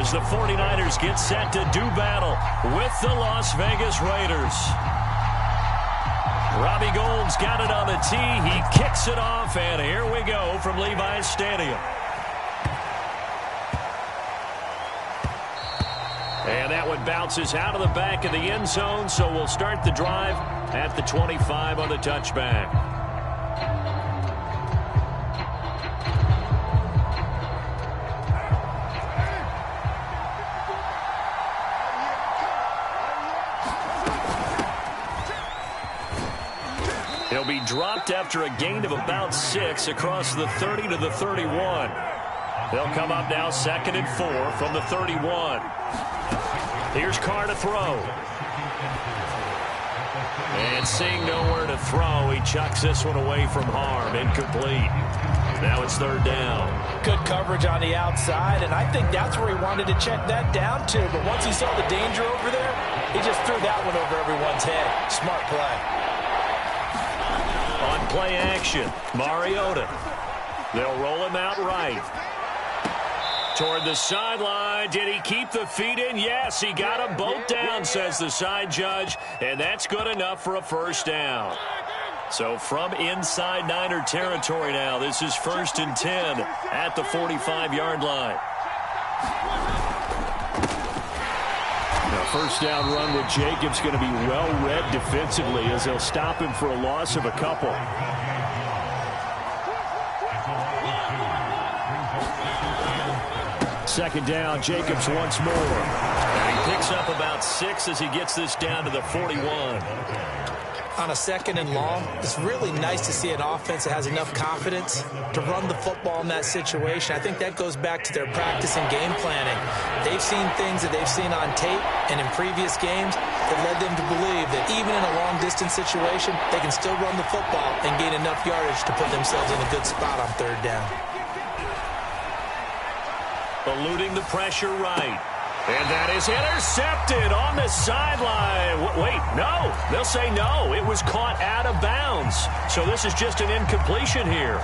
as the 49ers get set to do battle with the Las Vegas Raiders. Robbie Gould's got it on the tee. He kicks it off, and here we go from Levi's Stadium. And that one bounces out of the back of the end zone, so we'll start the drive at the 25 on the touchback. He'll be dropped after a gain of about 6 across the 30 to the 31. They'll come up now 2nd and 4 from the 31. Here's Carr to throw. And seeing nowhere to throw, he chucks this one away from harm. Incomplete. Now it's 3rd down. Good coverage on the outside, and I think that's where he wanted to check that down to. But once he saw the danger over there, he just threw that one over everyone's head. Smart play. On play action, Mariota. They'll roll him out right. Toward the sideline. Did he keep the feet in? Yes, he got them both down, says the side judge. And that's good enough for a 1st down. So from inside Niner territory now, this is 1st and 10 at the 45-yard line. Now, 1st down run with Jacobs going to be well read defensively as they'll stop him for a loss of a couple. Second down, Jacobs once more. And he picks up about 6 as he gets this down to the 41. On a 2nd and long, it's really nice to see an offense that has enough confidence to run the football in that situation. I think that goes back to their practice and game planning. They've seen things that they've seen on tape and in previous games that led them to believe that even in a long-distance situation, they can still run the football and gain enough yardage to put themselves in a good spot on 3rd down. Eluding the pressure right. And that is intercepted on the sideline. Wait, no. They'll say no. It was caught out of bounds. So this is just an incompletion here.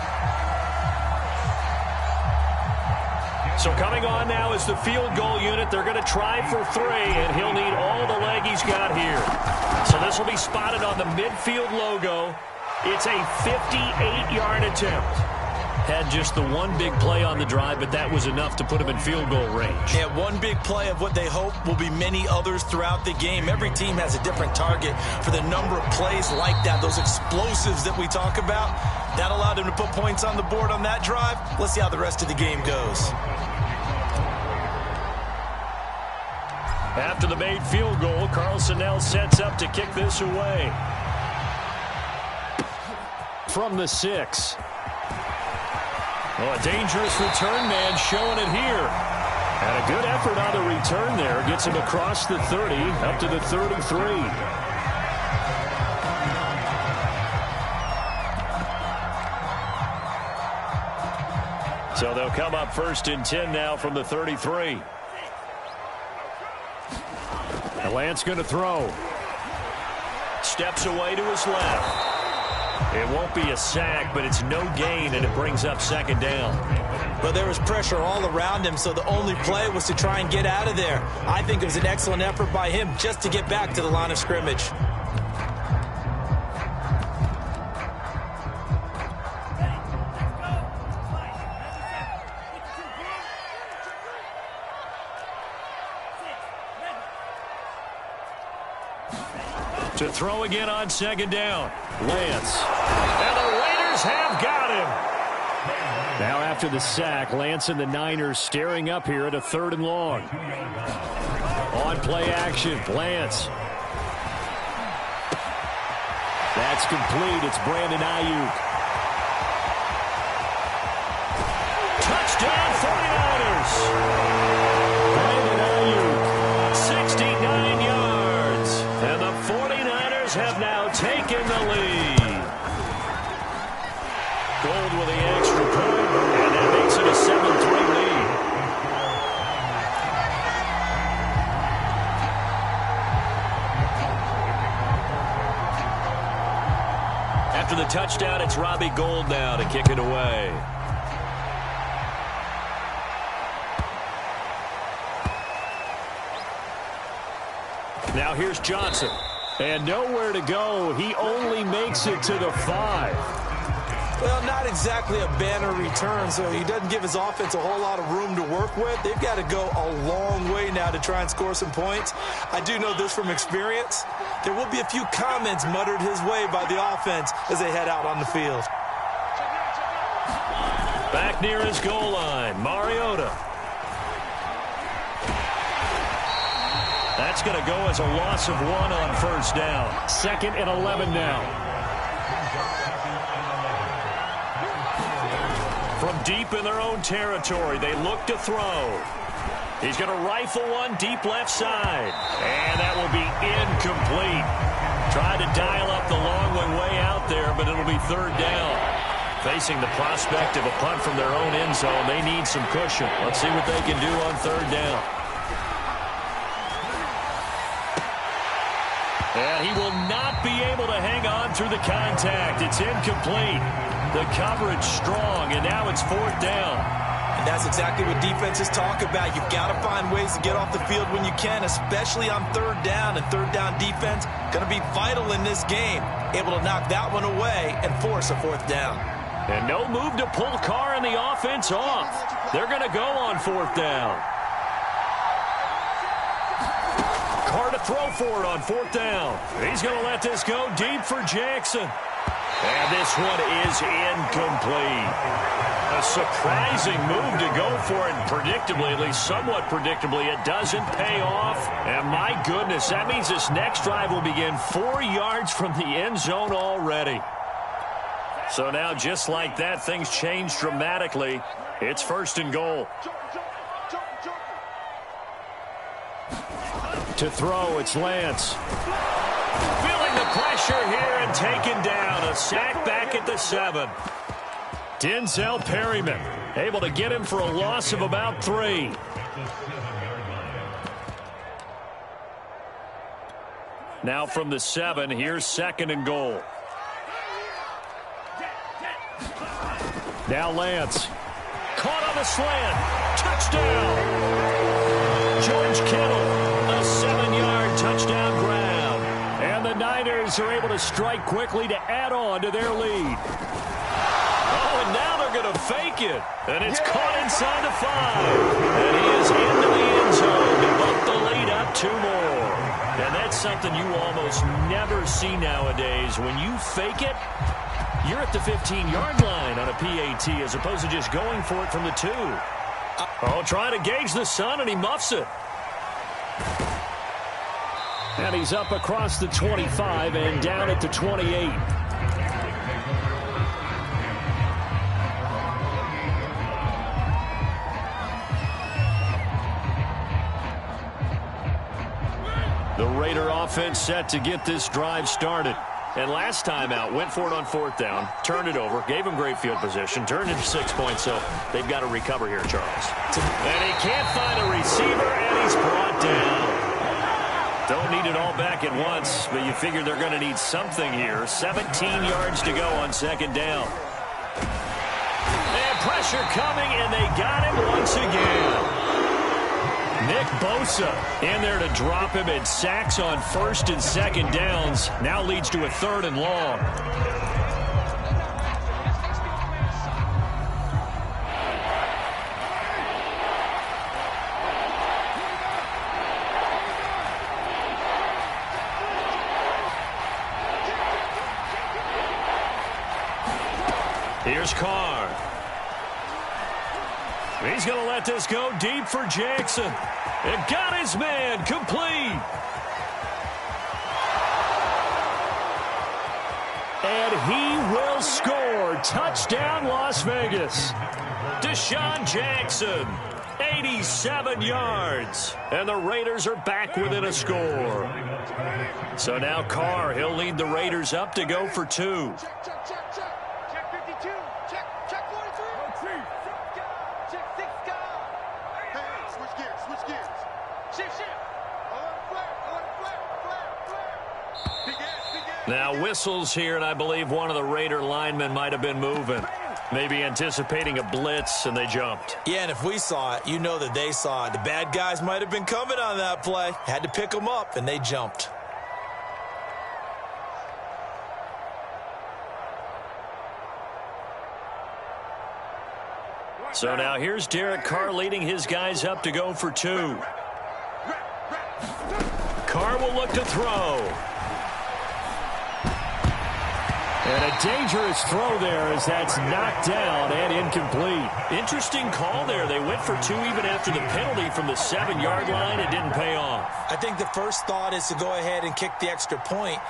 So coming on now is the field goal unit. They're going to try for 3, and he'll need all the leg he's got here. So this will be spotted on the midfield logo. It's a 58-yard attempt. Had just the one big play on the drive, but that was enough to put him in field goal range. Yeah, one big play of what they hope will be many others throughout the game. Every team has a different target for the number of plays like that, those explosives that we talk about. That allowed him to put points on the board on that drive. Let's see how the rest of the game goes. After the made field goal, Carlson now sets up to kick this away. From the 6. Oh, a dangerous return man showing it here. And a good effort on the return there. Gets him across the 30, up to the 33. So they'll come up 1st and 10 now from the 33. And Lance going to throw. Steps away to his left. It won't be a sack, but it's no gain, and it brings up 2nd down. But there was pressure all around him, so the only play was to try and get out of there. I think it was an excellent effort by him just to get back to the line of scrimmage. To throw again on 2nd down. Lance. And the Raiders have got him. Now after the sack, Lance and the Niners staring up here at a 3rd and long. On play action, Lance. That's complete. It's Brandon Ayuk. Touchdown 49ers. Brandon Ayuk, 69 yards. And the 49ers have now taken the lead. Gould with the extra point, and that makes it a 7-3 lead. After the touchdown, it's Robbie Gould now to kick it away. Now here's Johnson. And nowhere to go. He only makes it to the 5. Well, not exactly a banner return, so he doesn't give his offense a whole lot of room to work with. They've got to go a long way now to try and score some points. I do know this from experience. There will be a few comments muttered his way by the offense as they head out on the field. Back near his goal line, Mariota. That's going to go as a loss of 1 on first down. 2nd and 11 now. From deep in their own territory, they look to throw. He's going to rifle one deep left side. And that will be incomplete. Tried to dial up the long one way out there, but it'll be 3rd down. Facing the prospect of a punt from their own end zone, they need some cushion. Let's see what they can do on 3rd down. And he will not be able to hang on through the contact. It's incomplete. The coverage strong, and now it's 4th down. And that's exactly what defenses talk about. You've got to find ways to get off the field when you can, especially on 3rd down. And 3rd down defense going to be vital in this game. Able to knock that one away and force a 4th down. And no move to pull Carr and the offense off. They're going to go on 4th down. Carr to throw for it on 4th down. He's going to let this go deep for Jackson. And this one is incomplete. A surprising move to go for it, and predictably, at least somewhat predictably, it doesn't pay off. And my goodness, that means this next drive will begin 4 yards from the end zone already. So now, just like that, things change dramatically. It's 1st and goal. To throw, it's Lance. Feeling the pressure here and taken down. A sack back at the 7. Denzel Perryman able to get him for a loss of about 3. Now from the 7, here's 2nd and goal. Now Lance. Caught on the slant. Touchdown. George Kittle. A 7-yard touchdown grab. And the Niners are able to strike quickly to add on to their lead. Oh, and now they're going to fake it. And it's caught inside the 5. And he is into the end zone to bump the lead up 2 more. And that's something you almost never see nowadays. When you fake it, you're at the 15-yard line on a PAT as opposed to just going for it from the 2. Oh, trying to gauge the sun, and he muffs it. And he's up across the 25 and down at the 28. The Raider offense set to get this drive started. And last time out, went for it on 4th down, turned it over, gave him great field position, turned into 6 points, so they've got to recover here, Charles. And he can't find a receiver, and he's brought down. Don't need it all back at once, but you figure they're going to need something here. 17 yards to go on 2nd down. And pressure coming, and they got him once again. Nick Bosa in there to drop him, and sacks on 1st and 2nd downs. Now leads to a 3rd and long. Here's Carr. He's going to let this go deep for Jackson. And got his man complete. And he will score. Touchdown, Las Vegas. Deshaun Jackson, 87 yards. And the Raiders are back within a score. So now Carr, he'll lead the Raiders up to go for 2. Now whistles here, and I believe one of the Raider linemen might have been moving. Maybe anticipating a blitz, and they jumped. Yeah, and if we saw it, you know that they saw it. The bad guys might have been coming on that play. Had to pick them up, and they jumped. So now here's Derek Carr leading his guys up to go for 2. Carr will look to throw. And a dangerous throw there as that's knocked down and incomplete. Interesting call there. They went for 2 even after the penalty from the 7-yard line. It didn't pay off. I think the first thought is to go ahead and kick the extra point,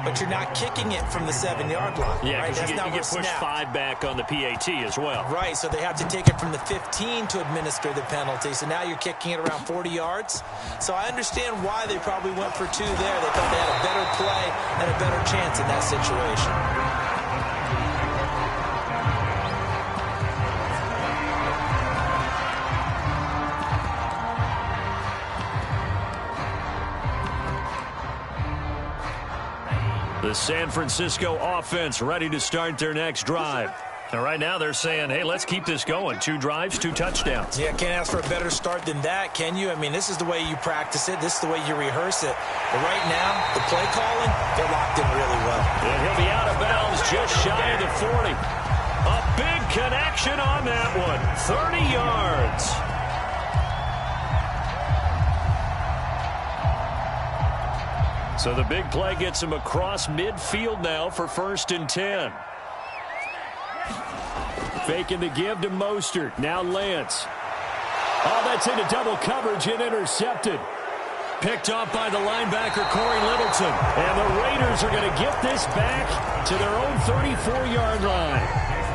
but you're not kicking it from the 7-yard line. Yeah, right? because you get pushed snap. 5 back on the PAT as well. Right, so they have to take it from the 15 to administer the penalty. So now you're kicking it around 40 yards. So I understand why they probably went for 2 there. They thought they had a better play and a better chance in that situation. The San Francisco offense ready to start their next drive. And right now they're saying, hey, let's keep this going. 2 drives, 2 touchdowns. Yeah, can't ask for a better start than that, can you? I mean, this is the way you practice it. This is the way you rehearse it. But right now, the play calling, they're locked in really well. And he'll be out of bounds just shy of the 40. A big connection on that one. 30 yards. So the big play gets him across midfield now for 1st and 10. Faking the give to Mostert. Now Lance. Oh, that's into double coverage and intercepted. Picked off by the linebacker, Corey Littleton. And the Raiders are going to get this back to their own 34-yard line.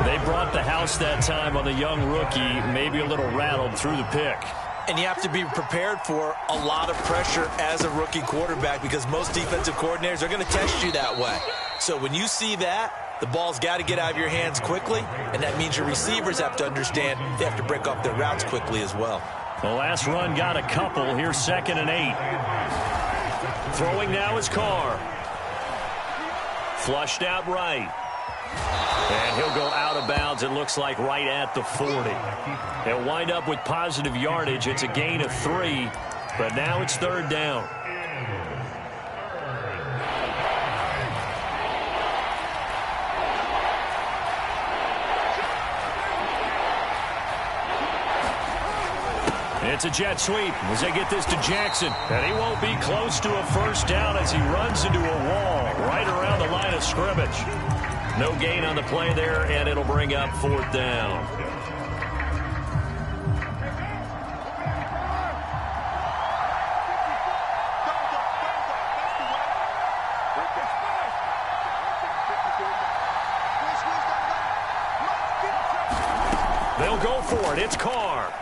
They brought the house that time on the young rookie, maybe a little rattled through the pick. And you have to be prepared for a lot of pressure as a rookie quarterback because most defensive coordinators are going to test you that way. So when you see that, the ball's got to get out of your hands quickly, and that means your receivers have to understand they have to break off their routes quickly as well. The last run got a couple. Here's 2nd and 8. Throwing now is Carr. Flushed out right. And he'll go out of bounds, it looks like, right at the 40. They'll wind up with positive yardage. It's a gain of 3, but now it's 3rd down. It's a jet sweep as they get this to Jackson. And he won't be close to a 1st down as he runs into a wall right around the line of scrimmage. No gain on the play there, and it'll bring up 4th down. They'll go for it. It's Carr.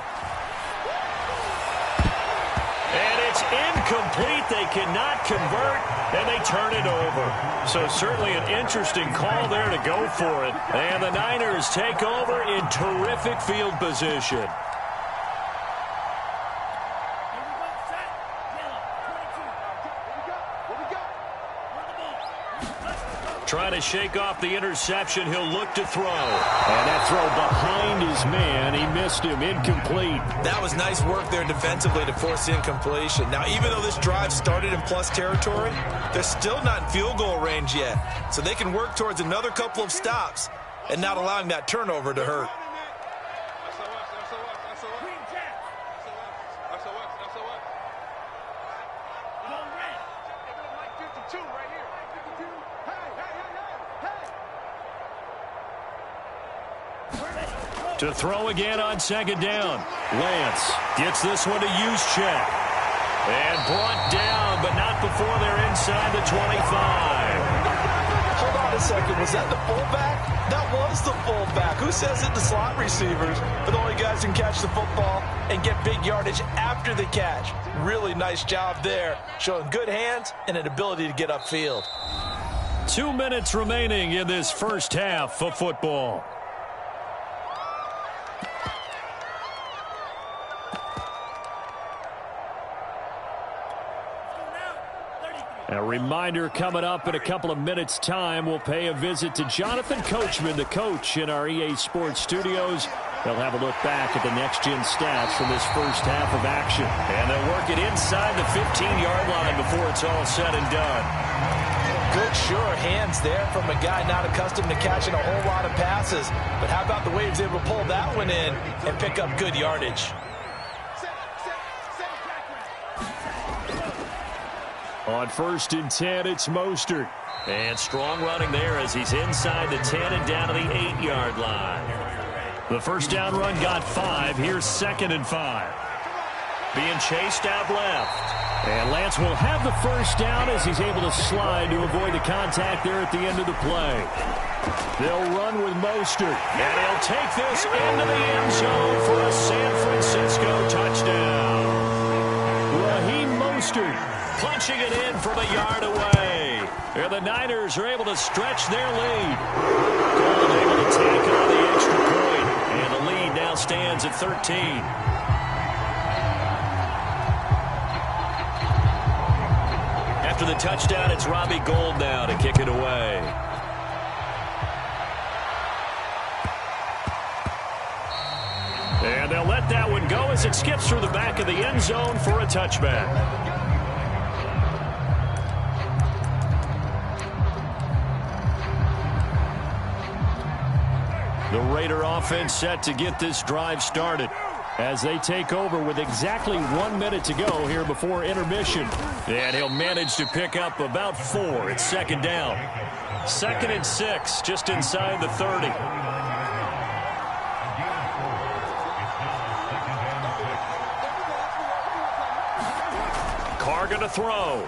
And it's incomplete. They cannot convert, and they turn it over. So certainly an interesting call there to go for it. And the Niners take over in terrific field position. Trying to shake off the interception. He'll look to throw. And that throw behind his man. He missed him. Incomplete. That was nice work there defensively to force the incompletion. Now, even though this drive started in plus territory, they're still not in field goal range yet. So they can work towards another couple of stops and not allowing that turnover to hurt. To throw again on 2nd down. Lance gets this one to Juszczyk. And brought down, but not before they're inside the 25. Hold on a second. Was that the fullback? That was the fullback. Who says it? The slot receivers are the only guys who can catch the football and get big yardage after the catch. Really nice job there, showing good hands and an ability to get upfield. 2 minutes remaining in this first half of football. A reminder coming up in a couple of minutes' time. We'll pay a visit to Jonathan Coachman, the coach in our EA Sports studios. They'll have a look back at the next-gen stats from this first half of action. And they'll work it inside the 15-yard line before it's all said and done. Good, sure hands there from a guy not accustomed to catching a whole lot of passes. But how about the way he was able to pull that one in and pick up good yardage? On 1st and 10, it's Mostert. And strong running there as he's inside the 10 and down to the 8-yard line. The first down run got 5. Here's 2nd and 5. Being chased out left. And Lance will have the first down as he's able to slide to avoid the contact there at the end of the play. They'll run with Mostert. And he'll take this into the end zone for a San Francisco touchdown. Raheem Mostert punching it in from a yard away. And the Niners are able to stretch their lead. Gold able to take on the extra point. And the lead now stands at 13. After the touchdown, it's Robbie Gould now to kick it away. And they'll let that one go as it skips through the back of the end zone for a touchback. The Raider offense set to get this drive started as they take over with exactly 1 minute to go here before intermission. And he'll manage to pick up about 4. It's 2nd down. 2nd and 6, just inside the 30. Carr going to throw.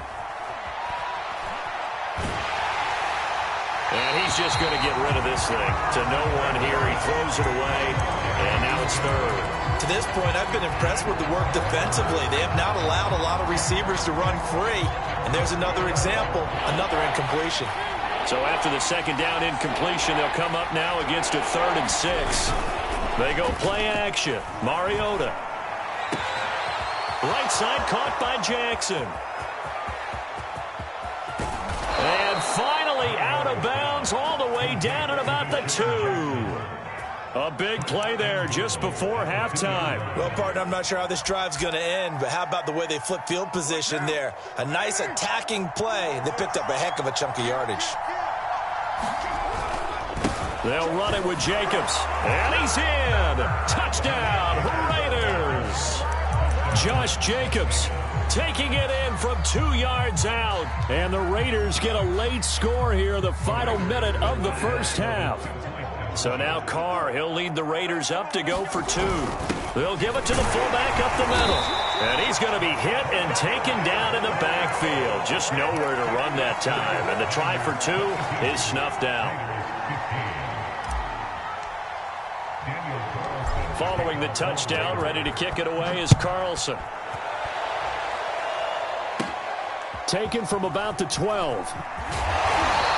And he's just going to get rid of this thing to no one here. He throws it away, and now it's 3rd. To this point, I've been impressed with the work defensively. They have not allowed a lot of receivers to run free. And there's another example, another incompletion. So after the 2nd down incompletion, they'll come up now against a 3rd and 6. They go play action. Mariota. Right side caught by Jackson. And finally out of bounds all the way down at about the 2. A big play there just before halftime. Well, partner, I'm not sure how this drive's going to end, but how about the way they flip field position there? A nice attacking play. They picked up a heck of a chunk of yardage. They'll run it with Jacobs. And he's in. Touchdown, Raiders. Josh Jacobs taking it in from 2 yards out. And the Raiders get a late score here, the final minute of the first half. So now Carr, he'll lead the Raiders up to go for 2. They'll give it to the fullback up the middle. And he's going to be hit and taken down in the backfield. Just nowhere to run that time. And the try for 2 is snuffed out. Following the touchdown, ready to kick it away is Carlson. Taken from about the 12.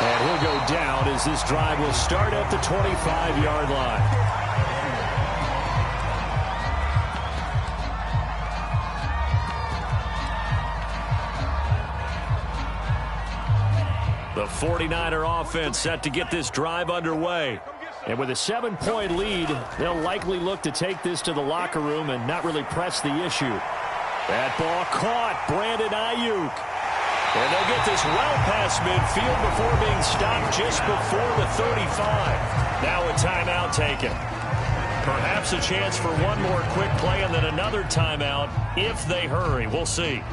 And he'll go down as this drive will start at the 25-yard line. The 49er offense set to get this drive underway. And with a 7-point lead, they'll likely look to take this to the locker room and not really press the issue. That ball caught. Brandon Ayuk. And they'll get this well past midfield before being stopped just before the 35. Now a timeout taken. Perhaps a chance for one more quick play and then another timeout if they hurry. We'll see.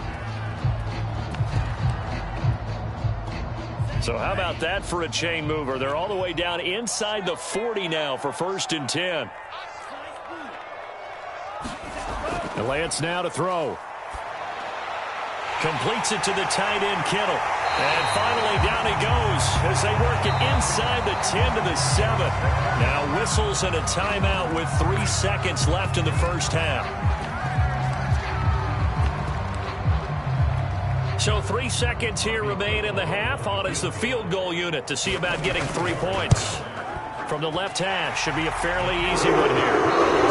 So how about that for a chain mover? They're all the way down inside the 40 now for 1st and 10. And Lance now to throw. Completes it to the tight end, Kittle. And finally down he goes as they work it inside the 10 to the 7. Now whistles and a timeout with 3 seconds left in the first half. So 3 seconds here remain in the half on as the field goal unit to see about getting 3 points. From the left hash, should be a fairly easy one here.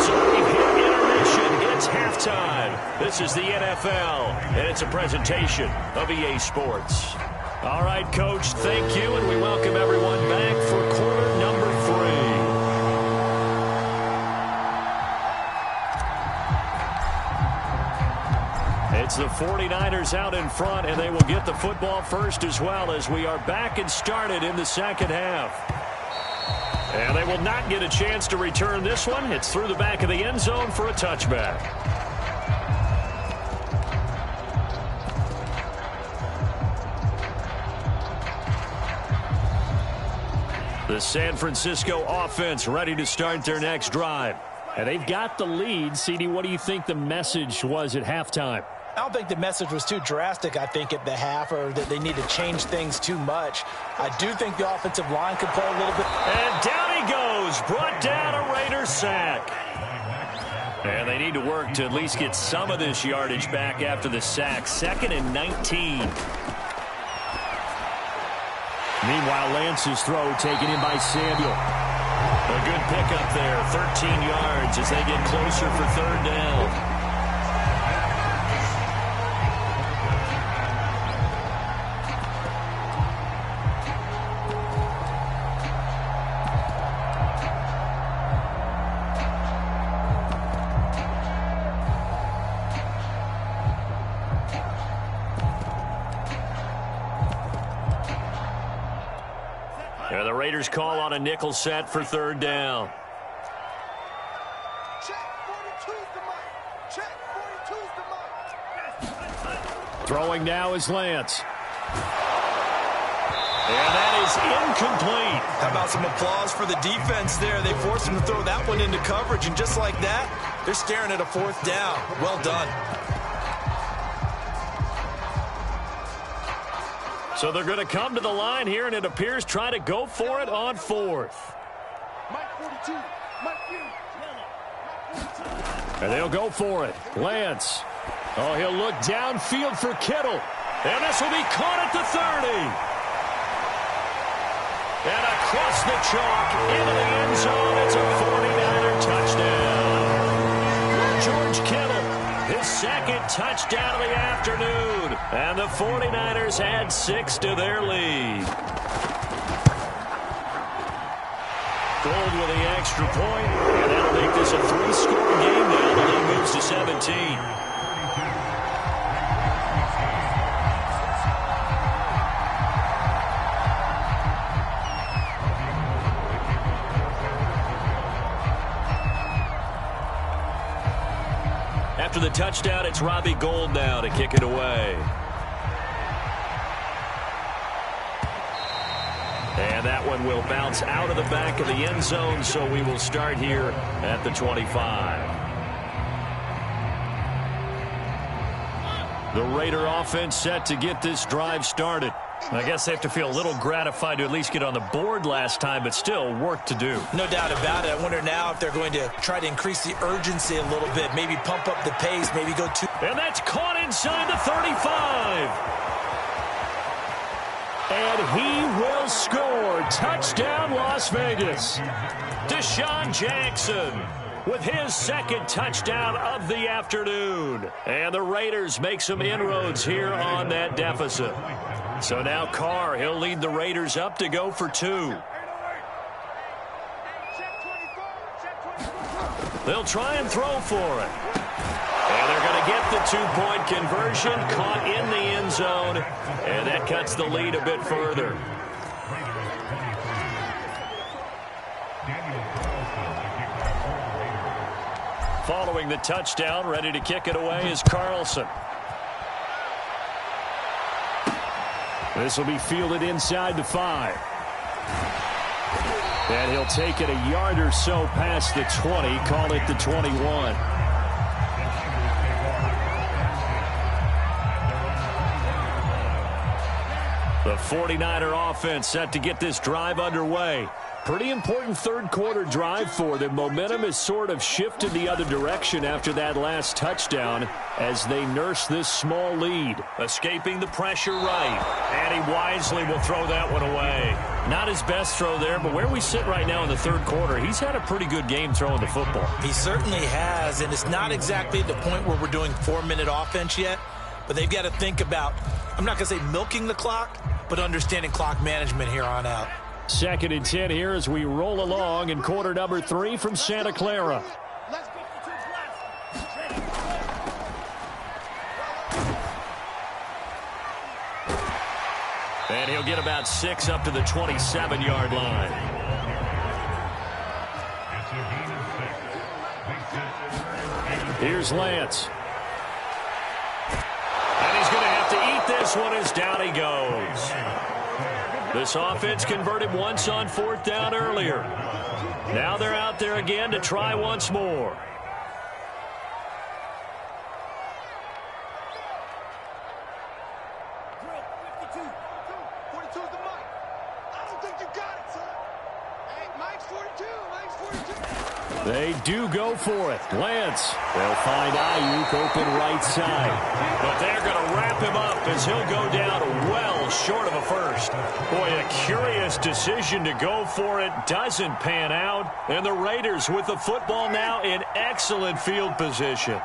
So we've hit intermission. It's halftime. This is the NFL, and it's a presentation of EA Sports. All right, Coach, thank you, and we welcome everyone back for quarter number 3. It's the 49ers out in front, and they will get the football first as well as we are back and started in the second half. And they will not get a chance to return this one. It's through the back of the end zone for a touchback. The San Francisco offense ready to start their next drive. And they've got the lead. CD, what do you think the message was at halftime? I don't think the message was too drastic, I think, at the half, or that they need to change things too much. I do think the offensive line could play a little bit. And down he goes. Brought down a Raiders sack. And they need to work to at least get some of this yardage back after the sack. 2nd and 19. Meanwhile, Lance's throw taken in by Samuel. A good pickup there, 13 yards as they get closer for 3rd down. The Raiders call on a nickel set for 3rd down. Throwing now is Lance. And that is incomplete. How about some applause for the defense there? They forced him to throw that one into coverage, and just like that, they're staring at a 4th down. Well done. So they're going to come to the line here, and it appears try to go for it on 4th. And they'll go for it. Lance. Oh, he'll look downfield for Kittle. And this will be caught at the 30. And across the chalk into the end zone. It's a 49er touchdown. George Kittle, his 2nd touchdown of the afternoon. And the 49ers add 6 to their lead. Gold with the extra point, and that'll make this a 3-score game now. The lead moves to 17. After the touchdown, it's Robbie Gould now to kick it away. And that one will bounce out of the back of the end zone, so we will start here at the 25. The Raider offense set to get this drive started. I guess they have to feel a little gratified to at least get on the board last time, but still work to do. No doubt about it. I wonder now if they're going to try to increase the urgency a little bit, maybe pump up the pace, maybe go to... And that's caught inside the 35. And he will score. Touchdown, Las Vegas. Deshaun Jackson with his 2nd touchdown of the afternoon. And the Raiders make some inroads here on that deficit. So now Carr, he'll lead the Raiders up to go for 2. They'll try and throw for it. And they're going to get the 2-point conversion, caught in the end zone, and that cuts the lead a bit further. Following the touchdown, ready to kick it away is Carlson. This will be fielded inside the 5. And he'll take it a yard or so past the 20, call it the 21. The 49er offense set to get this drive underway. Pretty important 3rd quarter drive for them. Momentum has sort of shifted the other direction after that last touchdown as they nurse this small lead. Escaping the pressure right. And he wisely will throw that one away. Not his best throw there, but where we sit right now in the 3rd quarter, he's had a pretty good game throwing the football. He certainly has, and it's not exactly the point where we're doing 4-minute offense yet, but they've got to think about, I'm not going to say milking the clock, but understanding clock management here on out. 2nd and 10 here as we roll along in quarter number 3 from Santa Clara. And he'll get about 6 up to the 27-yard line. Here's Lance. And he's going to have to eat this one as down he goes. This offense converted once on 4th down earlier. Now they're out there again to try once more. They do go for it. Lance. They'll find Ayuk open right side. But they're going to wrap him up as he'll go down well short of a first. Boy, a curious decision to go for it. Doesn't pan out. And the Raiders with the football now in excellent field position.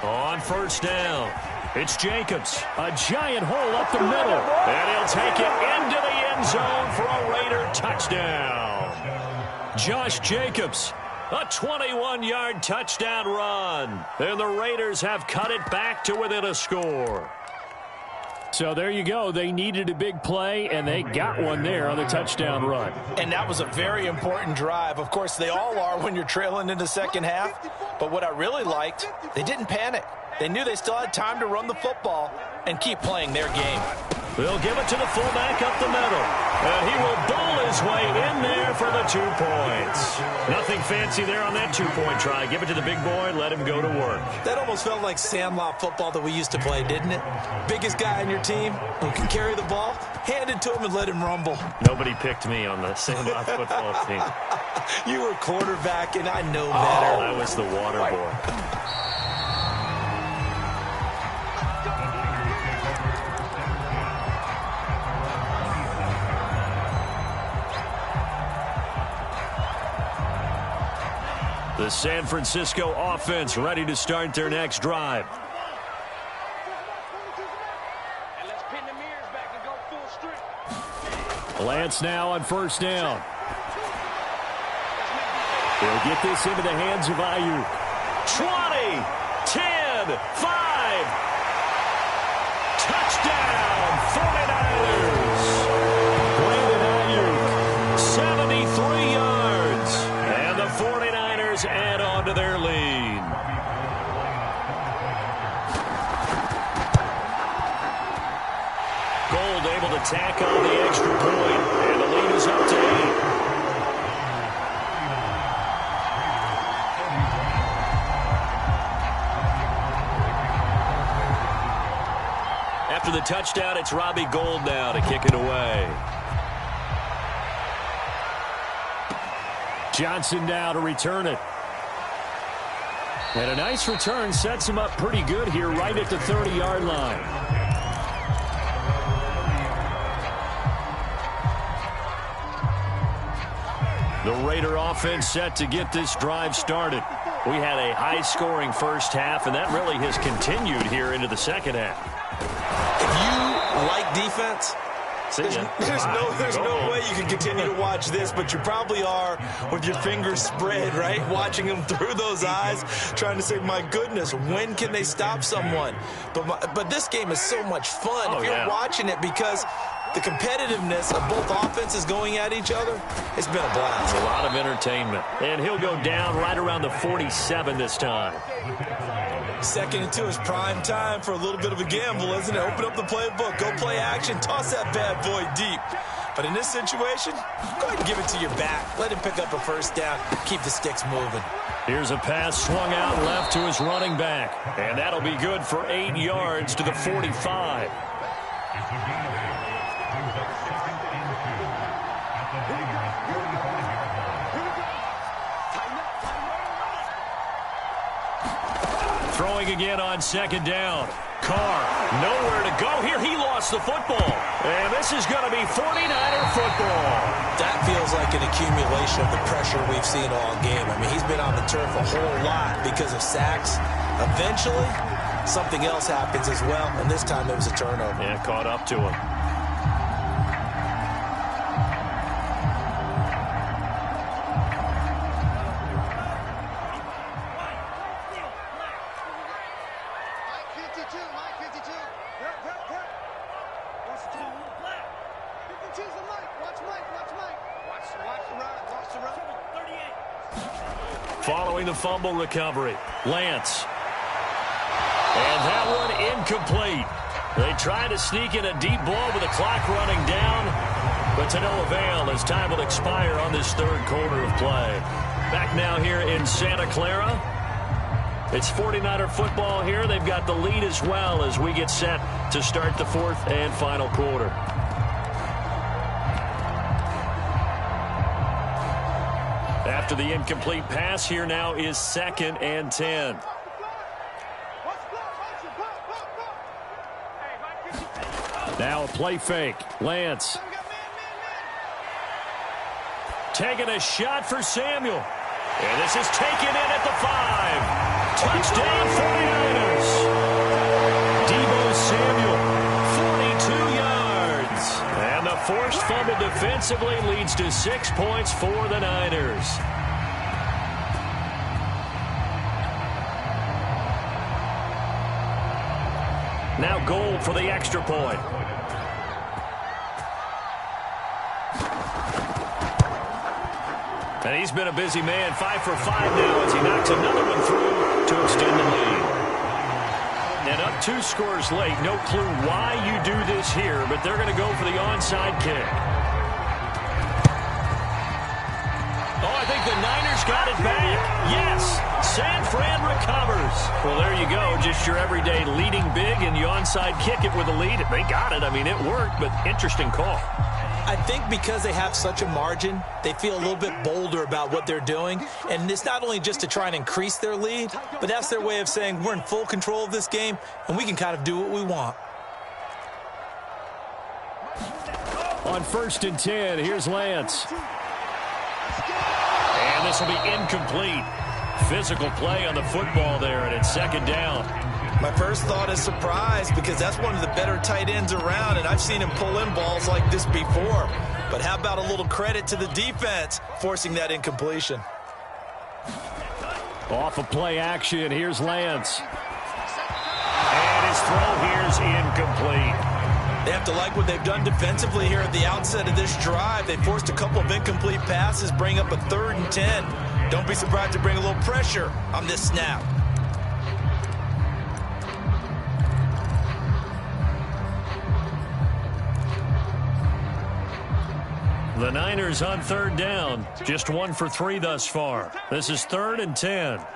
On 1st down, it's Jacobs. A giant hole up the middle. And he'll take it into the end zone for a Raider touchdown. Josh Jacobs, a 21-yard touchdown run. And the Raiders have cut it back to within a score. So there you go. They needed a big play, and they got one there on the touchdown run. And that was a very important drive. Of course, they all are when you're trailing in the second half. But what I really liked, they didn't panic. They knew they still had time to run the football and keep playing their game. They'll give it to the fullback up the middle. And he will bowl his way in there for the 2 points. Nothing fancy there on that 2-point try. Give it to the big boy, let him go to work. That almost felt like Sandlot football that we used to play, didn't it? Biggest guy on your team who can carry the ball, hand it to him and let him rumble. Nobody picked me on the Sandlot football team. You were quarterback, and I know better. Oh, I was the water boy. The San Francisco offense ready to start their next drive. Lance now on 1st down. They'll get this into the hands of Ayuk. 20, 10, 5. Touchdown, 49ers. Brandon Ayuk, 73 yards. And the 49ers add on to their lead. Gold able to tack on the extra point, and the lead is up to 8. After the touchdown, it's Robbie Gould now to kick it away. Johnson now to return it. And a nice return sets him up pretty good here right at the 30-yard line. The Raider offense set to get this drive started. We had a high-scoring first half, and that really has continued here into the second half. If you like defense, there's no way you can continue to watch this, but you probably are with your fingers spread, right? Watching them through those eyes, trying to say, my goodness, when can they stop someone? But this game is so much fun if you're watching it, because the competitiveness of both offenses going at each other, it's been a blast. A lot of entertainment. And he'll go down right around the 47 this time. 2nd and 2 is prime time for a little bit of a gamble, isn't it? Open up the playbook, go play action, toss that bad boy deep. But in this situation, go ahead and give it to your back. Let him pick up a first down, keep the sticks moving. Here's a pass swung out left to his running back. And that'll be good for 8 yards to the 45. Throwing again on 2nd down. Carr, nowhere to go here. He lost the football. And this is going to be 49er football. That feels like an accumulation of the pressure we've seen all game. I mean, he's been on the turf a whole lot because of sacks. Eventually, something else happens as well, and this time it was a turnover. Yeah, caught up to him. Following the fumble recovery, Lance. And that one incomplete. They try to sneak in a deep ball with the clock running down, but to no avail as time will expire on this third quarter of play. Back now here in Santa Clara. It's 49er football here. They've got the lead as well as we get set to start the fourth and final quarter. After the incomplete pass, here now is 2nd and 10. Now a play fake. Lance. Taking a shot for Samuel. And this is taken in at the 5. Touchdown 49ers. Deebo Samuel, 42 yards. And the forced fumble defensively leads to 6 points for the Niners. Now Gold for the extra point. And he's been a busy man, 5 for 5 now as he knocks another one through to extend the lead. And up 2 scores late. No clue why you do this here, but they're going to go for the onside kick. Oh, I think the Niners got it back. Yes, San Fran recovers. Well, there you go. Just your everyday leading big, and you onside kick it with a lead. They got it. I mean, it worked, but interesting call. I think because they have such a margin, they feel a little bit bolder about what they're doing. And it's not only just to try and increase their lead, but that's their way of saying we're in full control of this game, and we can kind of do what we want. On 1st and 10, here's Lance. And this will be incomplete. Physical play on the football there, and it's 2nd down. My first thought is surprise because that's one of the better tight ends around, and I've seen him pull in balls like this before. But how about a little credit to the defense forcing that incompletion? Off of play action, here's Lance. And his throw here's incomplete. They have to like what they've done defensively here at the outset of this drive. They forced a couple of incomplete passes, bring up a 3rd and 10. Don't be surprised to bring a little pressure on this snap. The Niners on 3rd down. Just 1 for 3 thus far. This is 3rd and 10. 36.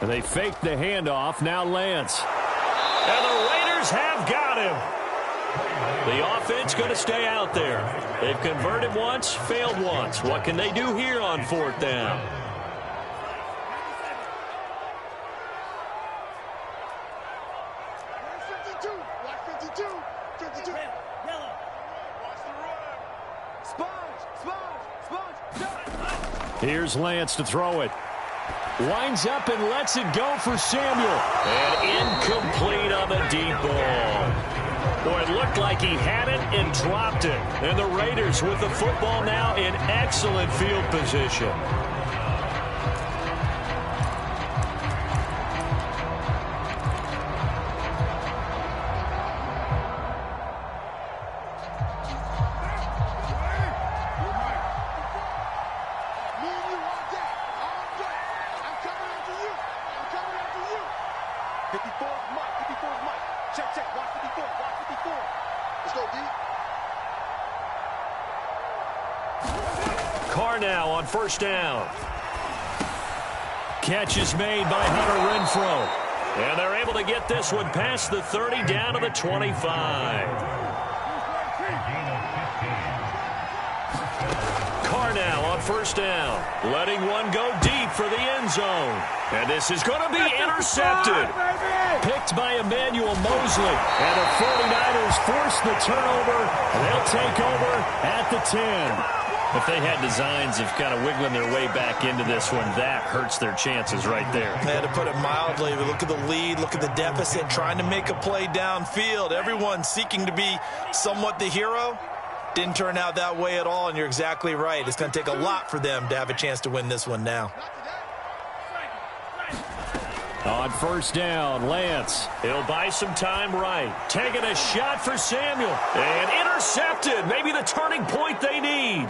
And they fake the handoff. Now Lance. And the Raiders have got him. The offense going to stay out there. They've converted once, failed once. What can they do here on 4th down? Here's Lance to throw it. Winds up and lets it go for Samuel. And incomplete on the deep ball. Boy, it looked like he had it and dropped it. And the Raiders with the football now in excellent field position. Carr now on 1st down. Catch is made by Hunter Renfrow. And they're able to get this one past the 30 down to the 25. Carr now on 1st down. Letting one go deep for the end zone. And this is going to be intercepted. Picked by Emmanuel Mosley. And the 49ers force the turnover. They'll take over at the 10. If they had designs of kind of wiggling their way back into this one, that hurts their chances right there. They had to put it mildly. Look at the lead, look at the deficit, trying to make a play downfield. Everyone seeking to be somewhat the hero. Didn't turn out that way at all, and you're exactly right. It's going to take a lot for them to have a chance to win this one now. On first down, Lance. He'll buy some time right. Taking a shot for Samuel. And intercepted. Maybe the turning point they need.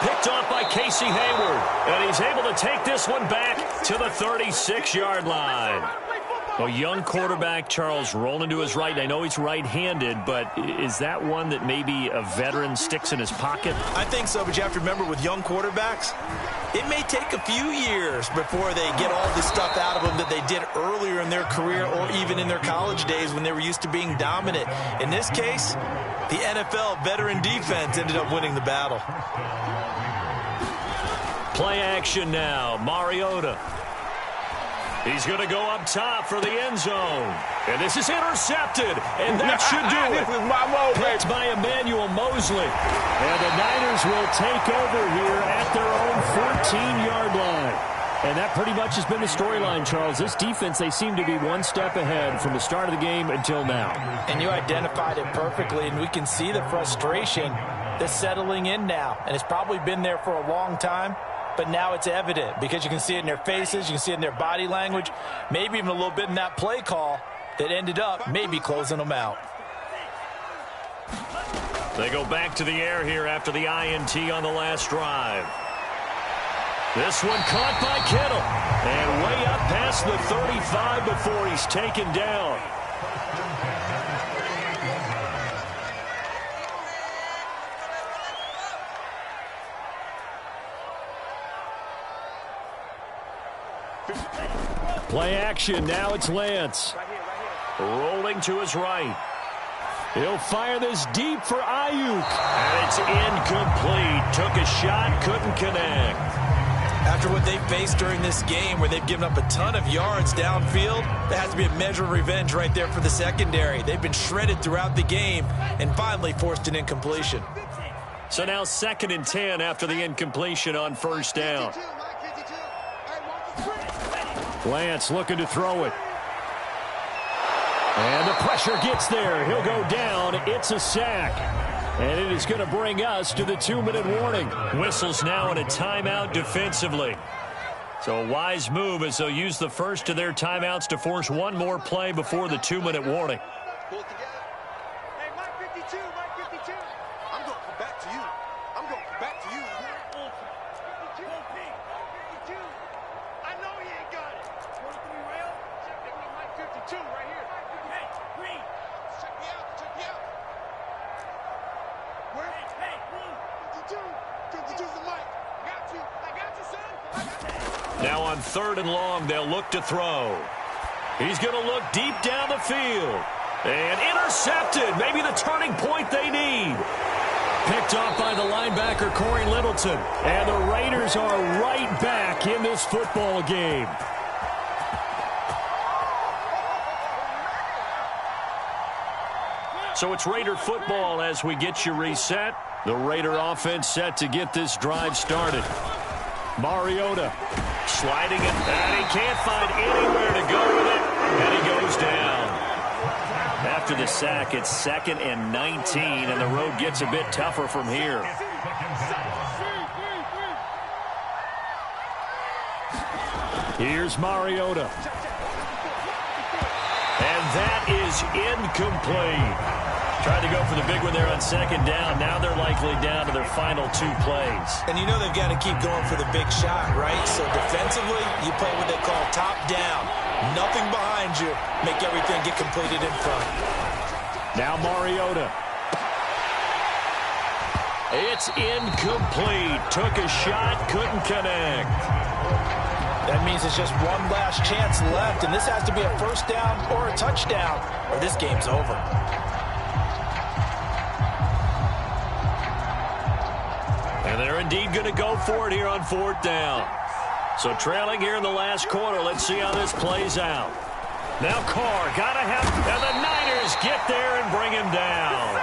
Picked off by Casey Hayward. And he's able to take this one back to the 36-yard line. A young quarterback, Charles, rolling to his right. And I know he's right-handed, but is that one that maybe a veteran sticks in his pocket? I think so, but you have to remember with young quarterbacks, it may take a few years before they get all this stuff out of them that they did earlier in their career or even in their college days when they were used to being dominant. In this case, the NFL veteran defense ended up winning the battle. Play action now. Mariota. He's going to go up top for the end zone. And this is intercepted. And that should do it. This is my move, Picked by Emmanuel Mosley. And the Niners will take over here at their own 14-yard line. And that pretty much has been the storyline, Charles. This defense, they seem to be one step ahead from the start of the game until now. And you identified it perfectly, and we can see the frustration that's settling in now. And it's probably been there for a long time. But now it's evident because you can see it in their faces, you can see it in their body language, maybe even a little bit in that play call that ended up maybe closing them out. They go back to the air here after the INT on the last drive. This one caught by Kittle. And way up past the 35 before he's taken down. Play action. Now it's Lance. Rolling to his right. He'll fire this deep for Ayuk. And it's incomplete. Took a shot, couldn't connect. After what they faced during this game where they've given up a ton of yards downfield, there has to be a measure of revenge right there for the secondary. They've been shredded throughout the game and finally forced an incompletion. So now 2nd and 10 after the incompletion on first down. Lance looking to throw it. And the pressure gets there. He'll go down. It's a sack. And it is going to bring us to the 2-minute warning. Whistles now in a timeout defensively. So a wise move as they'll use the first of their timeouts to force one more play before the 2-minute warning. Hey, Mike 52, Mike 52. I'm going to come back to you. I'm going to come back to you. 52, 52. I know he ain't got it. 23 rail. Check it with Mike 52 right here. Hey, Green. Check me out. Check me out. Where? Hey, Green. 52. 52's the Mike. Got you. I got you, son. I got you. Now on 3rd and long, they'll look to throw. He's going to look deep down the field. And intercepted. Maybe the turning point they need. Picked off by the linebacker, Corey Littleton. And the Raiders are right back in this football game. So it's Raider football as we get you reset. The Raider offense set to get this drive started. Mariota sliding it, and he can't find anywhere to go with it, and he goes down. After the sack, it's 2nd and 19, and the road gets a bit tougher from here. Here's Mariota. And that is incomplete. Tried to go for the big one there on 2nd down. Now they're likely down to their final 2 plays. And you know they've got to keep going for the big shot, right? So defensively, you play what they call top down. Nothing behind you. Make everything get completed in front. Now Mariota. It's incomplete. Took a shot, couldn't connect. That means it's just one last chance left, and this has to be a first down or a touchdown, or this game's over. And they're indeed going to go for it here on 4th down. So trailing here in the last quarter. Let's see how this plays out. Now Carr got to have, and the Niners get there and bring him down.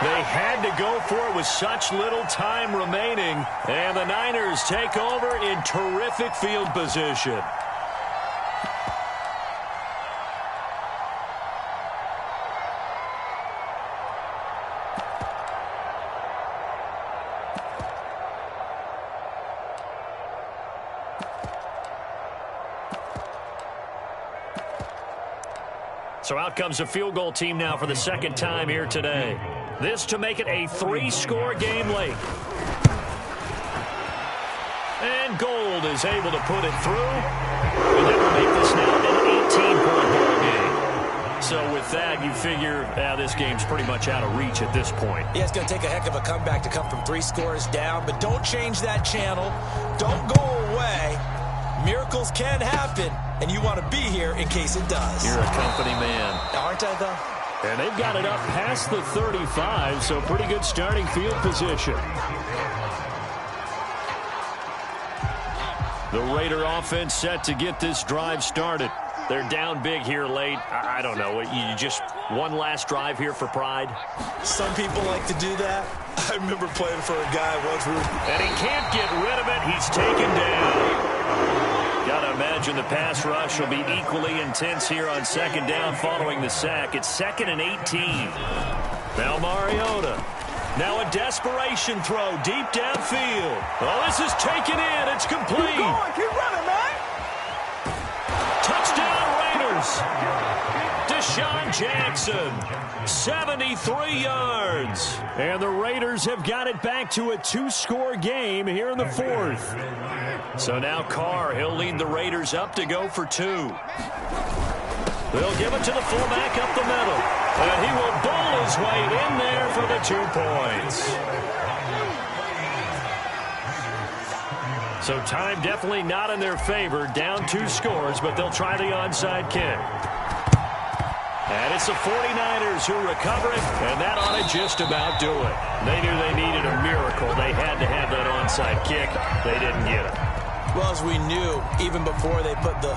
They had to go for it with such little time remaining, and the Niners take over in terrific field position. So out comes a field goal team now for the second time here today. This to make it a 3-score game late. And Gold is able to put it through. And that will make this now an 18-point ball game. So with that, you figure this game's pretty much out of reach at this point. Yeah, it's going to take a heck of a comeback to come from 3 scores down. But don't change that channel. Don't go away. Miracles can happen, and you want to be here in case it does. You're a company man. Aren't I, though? And they've got it up past the 35, so pretty good starting field position. The Raider offense set to get this drive started. They're down big here late. I don't know. You just one last drive here for pride? Some people like to do that. I remember playing for a guy once. And he can't get rid of it. He's taken down. Got to imagine the pass rush will be equally intense here on second down following the sack. It's 2nd and 18. Now Mariota. Now a desperation throw deep downfield. Oh, this is taken in. It's complete. Keep going. Keep running, man. Touchdown Raiders. Deshaun Jackson, 73 yards. And the Raiders have got it back to a 2-score game here in the 4th. So now Carr, he'll lead the Raiders up to go for 2. They'll give it to the fullback up the middle. And he will bowl his way in there for the 2 points. So time definitely not in their favor. Down 2 scores, but they'll try the onside kick. And it's the 49ers who recover it, and that ought to just about do it. They knew they needed a miracle. They had to have that onside kick. They didn't get it. Well, as we knew, even before they put the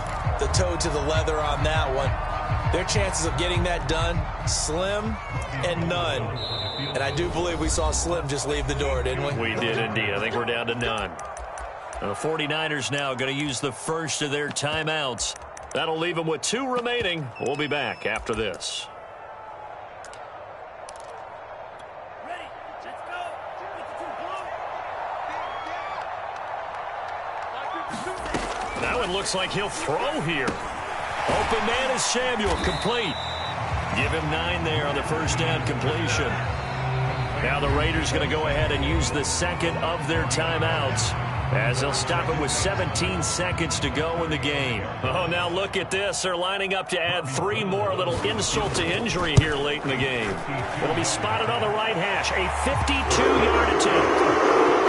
toe to the leather on that one, their chances of getting that done, slim and none. And I do believe we saw Slim just leave the door, didn't we? We did indeed. I think we're down to none. And the 49ers now going to use the first of their timeouts. That'll leave them with 2 remaining. We'll be back after this. Ready. Let's go. That one looks like he'll throw here. Open man is Samuel, complete. Give him 9 there on the first down completion. Now the Raiders going to go ahead and use the second of their timeouts, as they'll stop it with 17 seconds to go in the game. Oh, now look at this. They're lining up to add 3 more, a little insult to injury here late in the game. It'll be spotted on the right hash, a 52-yard attempt.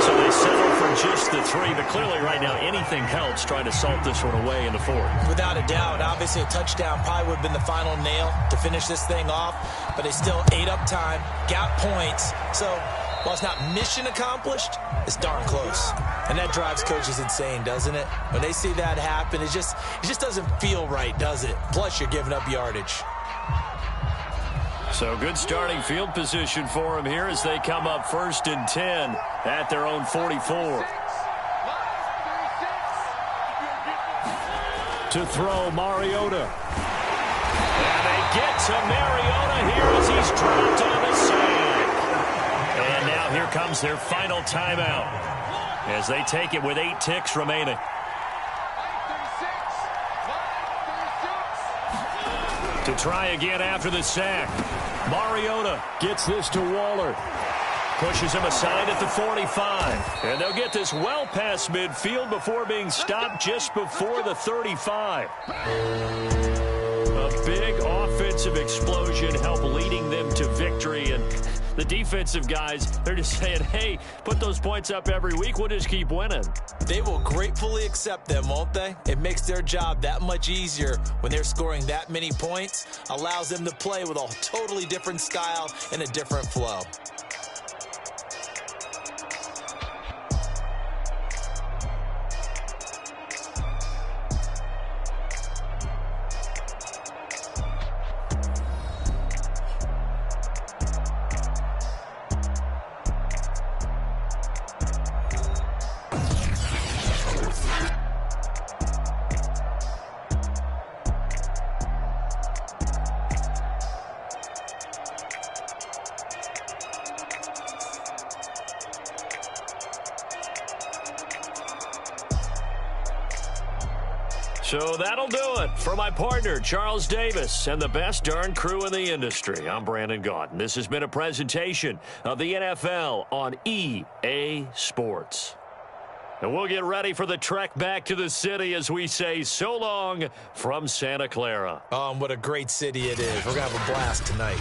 So they settle for just the 3, but clearly right now anything helps trying to salt this one away in the 4th. Without a doubt, obviously a touchdown probably would have been the final nail to finish this thing off, but they still ate up time, got points. So while it's not mission accomplished, it's darn close. And that drives coaches insane, doesn't it? When they see that happen, it just doesn't feel right, does it? Plus, you're giving up yardage. So good starting field position for them here as they come up 1st and 10 at their own 44. To throw, Mariota. And they get to Mariota here as he's dropped on the side. And now here comes their final timeout as they take it with 8 ticks remaining. To try again after the sack. Mariota gets this to Waller. Pushes him aside at the 45. And they'll get this well past midfield before being stopped just before the 35. A big offensive explosion helped leading them to victory. And the defensive guys, they're just saying, hey, put those points up every week. We'll just keep winning. They will gratefully accept them, won't they? It makes their job that much easier when they're scoring that many points. Allows them to play with a totally different style and a different flow. So that'll do it. For my partner, Charles Davis, and the best darn crew in the industry, I'm Brandon Gaudin. This has been a presentation of the NFL on EA Sports. And we'll get ready for the trek back to the city as we say so long from Santa Clara. What a great city it is. We're going to have a blast tonight.